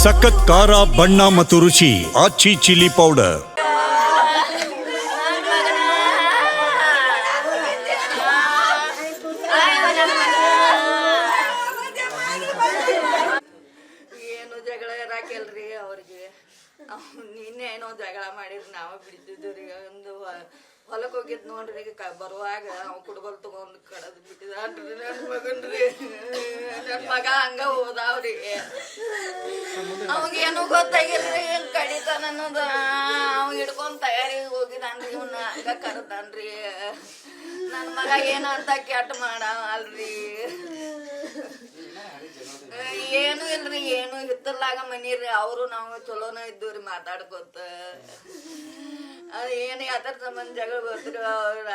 ಸಖತ್ ಖಾರ ಬಣ್ಣ ಮತ್ತು ರುಚಿ ಆಚಿ ಚಿಲ್ಲಿ ಪೌಡರ್. ಏನು ಜಗಳ ಇರಾಕಿಲ್ರಿ ಅವ್ರಿಗೆ. ನಿನ್ನೆ ಏನೋ ಜಗಳ ಮಾಡಿದ್ರು ನಾವ ಬಿಡ್ತಿದ್ವಿ ರೀ. ಒಂದು ಹೊಲಕ್ಕೆ ಹೋಗಿದ್ ನೋಡ್ರಿ ಬರುವಾಗ ಅವ್ ಕುಡ್ಬಲ್ ತಗೊಂಡ್ ಕಡದ್ ಬಿಟ್ಟಿದ್ರಿ ನನ್ ಮಗನ್ರಿ. ನನ್ ಮಗ ಹಂಗ ಹೋದಾವ್ರಿ. ಅವಾಗೇನು ಗೊತ್ತಾಗಿಲ್ರಿ ಕಡಿತಾನ ಅನ್ನೋದ. ಅವ್ ಹಿಡ್ಕೊಂಡ್ ತಯಾರಿಗೆ ಹೋಗಿದಾನ್ರಿ. ಇವ್ನ ಹಂಗ ಕರದಾನ್ರಿ. ನನ್ ಮಗ ಏನಂತ ಕೆಟ್ಟ ಮಾಡ ಅಲ್ರಿ. ಏನು ಇಲ್ರಿ, ಏನು ಹಿತ್ತಲಾಗ ಮನಿರಿ. ಅವರು ನಾವು ಚಲೋನ ಇದ್ದೀವ್ರಿ ಮಾತಾಡ್ಕೊತ. ಏನು ಯಾತರ ಸಂಬಂಧ ಜಗಳ ಬರ್ತಿರ ಅವ್ರ.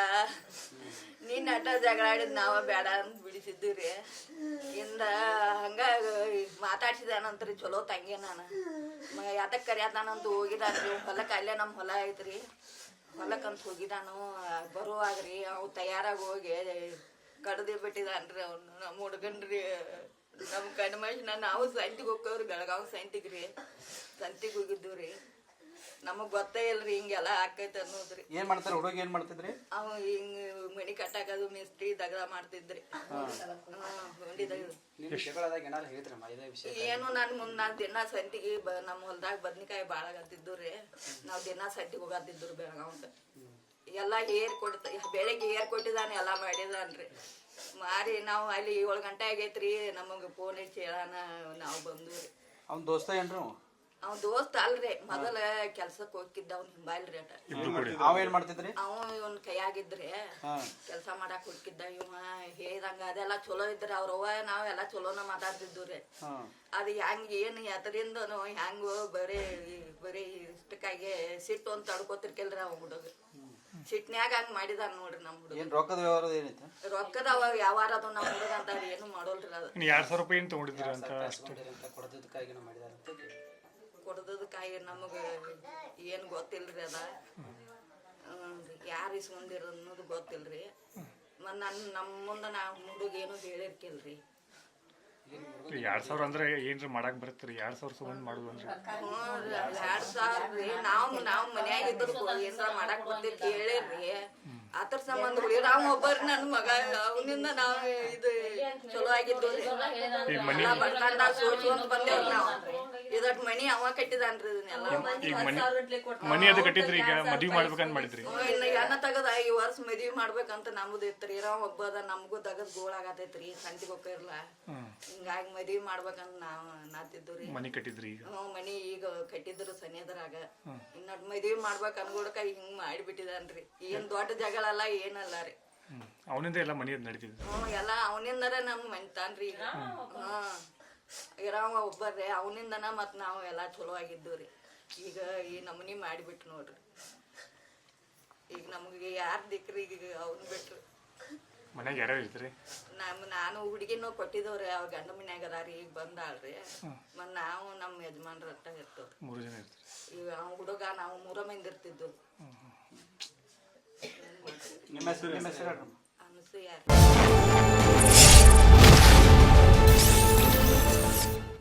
ನೀನ್ ಅಟ ಜಗಳ ಆಡಿದ್ ನಾವ ಬೇಡ ಅಂತ ಬಿಡಿಸಿದ್ದೀವ್ರಿ. ಇಂದ ಹಂಗ ಮಾತಾಡ್ಸಿದಾನಂತ್ರಿ ಚಲೋ ತಂಗಿ. ನಾನು ಯಾತಕ್ ಕರಿಯಾತಾನಂತ ಹೋಗಿದಾನ್ರಿ ಹೊಲಕ್ಕೆ. ಅಲ್ಲೇ ನಮ್ಮ ಹೊಲ ಐತ್ರಿ, ಹೊಲಕ್ಕಂತ ಹೋಗಿದಾನು. ಬರುವಾಗ್ರಿ ಅವ್ ತಯಾರಾಗಿ ಹೋಗಿ ಕಡ್ದಿ ಬಿಟ್ಟಿದಾನ್ರಿ ಅವ್ನು ನಮ್ಮ ಹುಡ್ಗನ್ರಿ. ನಮ್ ಕಣ್ಣು ಮನುಷ್ಯನ ನಾವು ಸಂತಿಗೆ ಹೋಗ್ತವ್ರಿ, ಬೆಳಗಾವ್ ಸಂತಿಗ್ರಿ. ಸಂತಿಗೆ ಹೋಗಿದ್ದೀವ್ರಿ. ನಮಗ್ ಗೊತ್ತೇ ಇಲ್ರಿ ಹಿಂಗೆಲ್ಲ ಆಕೈತೆ ಅನ್ನೋದ್ರಿ. ಏನ್ ಮಾಡ್ತಾರ ಹುಡುಗ? ಏನ್ ಮಾಡ್ತಿದ್ರಿ? ಅವ ಹಿಂಗ್ ಮಣಿ ಕಟ್ಟಾಕದು ಮಿಸ್ತ್ರಿ ದಗದ ಮಾಡ್ತಿದ್ರಿ. ಏನು ನನ್ ಮುಂದ್ ನಾನ್ ದಿನ ಸಂತಿಗೆ ನಮ್ಮ ಹೊಲ್ದಾಗ ಬದ್ನಿಕಾಯಿ ಬಾಳ ಆಗತ್ತಿದ್ದುರಿ. ನಾವ್ ದಿನ ಸಂತಿಗೆ ಹೋಗತ್ತಿದ್ರು ಬೆಳಗಾವ್ಕ. ಎಲ್ಲಾ ಬೆಳಗ್ಗೆ ಏರ್ ಕೊಟ್ಟಿದಾನ, ಎಲ್ಲಾ ಮಾಡಿದಾನ್ರಿ. ಮಾರಿ ನಾವು ಅಲ್ಲಿ 7 ಗಂಟೆ ಆಗೈತ್ರಿ. ನಮಗ ಫೋನ್ ಹಚ್ಚಿ ಹೇಳಾನ ನಾವು ಬಂದ್ರಿ. ಅವ್ನ ದೋಸ್ತ ಏನ್ರಿ? ಅವ್ ದೋಸ್ತ ಅಲ್ರಿ, ಮೊದಲ ಕೆಲ್ಸಕ್ ಹೋಗಿದ್ದ. ಅವ್ನ ಹಿಂಬಾಲ್ರಿ ಅಟ. ಅವ ಏನ್ ಮಾಡ್ತಿದ್ರಿ? ಅವ ಇವನ್ ಕೈಯಾಗಿದ್ರಿ ಕೆಲ್ಸ ಮಾಡಾಕ್ ಹೋಗಿದ್ದ. ಇವ ಹೇಳ್ದಂಗ ಅದೆಲ್ಲಾ ಚಲೋ ಇದ್ರಿ. ಅವ್ರವ್ವ ನಾವ್ ಎಲ್ಲಾ ಚಲೋನ ಮಾತಾಡ್ತಿದ್ವಿ. ಅದ್ ಹೆಂಗ್ ಏನ್ ಎತರಿಂದನು ಹೆಂಗ ಬರೀ ಇಷ್ಟಕ್ಕಾಗಿ ಸಿಟ್ಟು ಅಂತ ತಡ್ಕೋತಿರ್ಕಿಲ್ರಿ ಅವ ಹುಡುಗ. ಸಿಟ್ನ್ಯಾಗ ಹಂಗ ಮಾಡಿದಾರ ನೋಡ್ರಿ ನಮ್ ಹುಡುಗ. ರೊಕ್ಕದ ವ್ಯವಹಾರ ಏನೈತೆ? ರೊಕ್ಕದ ವ್ಯವಹಾರ ಅದು ನಮ್ ಹುಡುಗ ಅಂತ ಏನು ಮಾಡೋಲ್ರಿ. ಅದು 2,000 ರೂಪಾಯಿ ಏನ್ ತಗೊಂಡಿದ್ರಿ ಅಂತ ಕೊಡದಕ್ಕಾಗಿ ನಮಗ ಏನ್ ಗೊತ್ತಿಲ್ರಿ. ಅದ ಯಾರು ಇಸ್ಕೊಂಡಿರ ಅನ್ನೋದು ಗೊತ್ತಿಲ್ರಿ. ನಮ್ಮ ಮುಂದೆ ನಾವು ಹುಡುಗ ಏನು ಹೇಳಿರ್ಕಿಲ್ರಿ. 2,000 ಅಂದ್ರೆ ಏನ್ರಿ ಮಾಡಾಕ್ ಬರತ್ರಿ? 2,000 ಸಂಬಂಧ ಮಾಡುದು ಅಂದ್ರೆ 2,000 ರೀ. ನಾವ್ ಮನ್ಯಾಗ ಇದ್ರ ಏನಾರ ಮಾಡಾಕ್ ಬಂದಿರ್ ಕೇಳಿರ್ರಿ. ಆತರ ಸಂಬಂಧ ನಾವ್ ಒಬ್ಬರಿ ನನ್ ಮಗ. ಅವನಿಂದ ನಾವ್ ಇದು ಚಲೋ ಆಗಿದ್ದು ಬಡ್ಕೊಂಡಾಗ ಸೋಚ್ಕೊಂಡ್ ಬಂದೇವ್ರಿ ನಾವ್. ಇದಟ್ ಮನಿ ಅವ ಕಟ್ಟಿದಾನ್ರಿ. ಇದನ್ನೆಲ್ಲ ಮನಿ ಅದು ಕಟ್ಟಿದ್ರಿ. ಈಗ ಮದ್ವಿ ಮಾಡ್ಬೇಕಂತ ಮಾಡಿದ್ರಿ? ಎಣ್ಣ ತಗದ ಈ ವರ್ಷ ಮದ್ವಿ ಮಾಡ್ಬೇಕಂತ ನಮ್ದು ಇತ್ರಿ. ಒಬ್ಬದ ನಮಗೂ ತಗದ್ ಗೋಳಾಗತೈತ್ರಿ. ಸಂತಿಗೆ ಹೋಗಿರ್ಲ. ಹಿಂಗಾಗಿ ಮದ್ವಿ ಮಾಡ್ಬೇಕಂತ ನಾವ್ ನಾತಿದ್ವಿ. ಮನಿ ಕಟ್ಟಿದ್ರಿ? ಈಗ ಮನಿ ಈಗ ಕಟ್ಟಿದ್ರು ಸನಿಯದ್ರಾಗ. ಇನ್ನ ಮದ್ವಿ ಮಾಡ್ಬೇಕ ಅನ್ಗೋಡಕ ಹಿಂಗ್ ಮಾಡಿಬಿಟ್ಟಿದಾನ್ರಿ. ಏನ್ ದೊಡ್ಡ ಜಗಳ ಅಲ್ಲ ಏನಲ್ಲ ರೀ. ಅವನಿಂದ ಎಲ್ಲ ಮನಿ ನಡೀತಿದ್ರಿ. ಎಲ್ಲ ಅವನಿಂದರ ನಮ್ ಮನಿತಾನ್ರಿ. ಇರಾವ ಒಬ್ಬರ್ರಿ. ಅವನಿಂದನ ಮತ್ ನಾವು ಎಲ್ಲಾ ಚಲೋ ಆಗಿದ್ದೀವ್ರಿ. ಈಗ ಈ ನಮನಿ ಮಾಡಿಬಿಟ್ಟು ನೋಡ್ರಿ. ಈಗ ನಮ್ಗೆ ಯಾರ್ ದಿಕ್ರಿ? ಈಗ ಅವ್ನ್ ಬಿಟ್ರಿ. ಮನ್ಯಾಗ ಯಾರ್ಯಾರು ಇರ್ತೀರಿ? ನಾನು ಹುಡುಗಿನೂ ಕೊಟ್ಟಿದವ್ರಿ. ಅವ್ ಗಂಡ ಮನ್ಯಾಗ ಅದಾರಿ. ಈಗ ಬಂದಾಳ್ರಿ. ಮತ್ ನಾವು ನಮ್ಮ ಯಜಮಾನ್ರ ಅಟ್ಟ ಇರ್ತವ್ರಿ. 3 ಜನ ಇರ್ತೀರಿ? ಈಗ ಹುಡುಗ ನಾವು 3 ಮಂದಿ ಇರ್ತಿದ್ವು. ನಿಮ್ಮ ಹೆಸರು? ಅನಸೂಯ.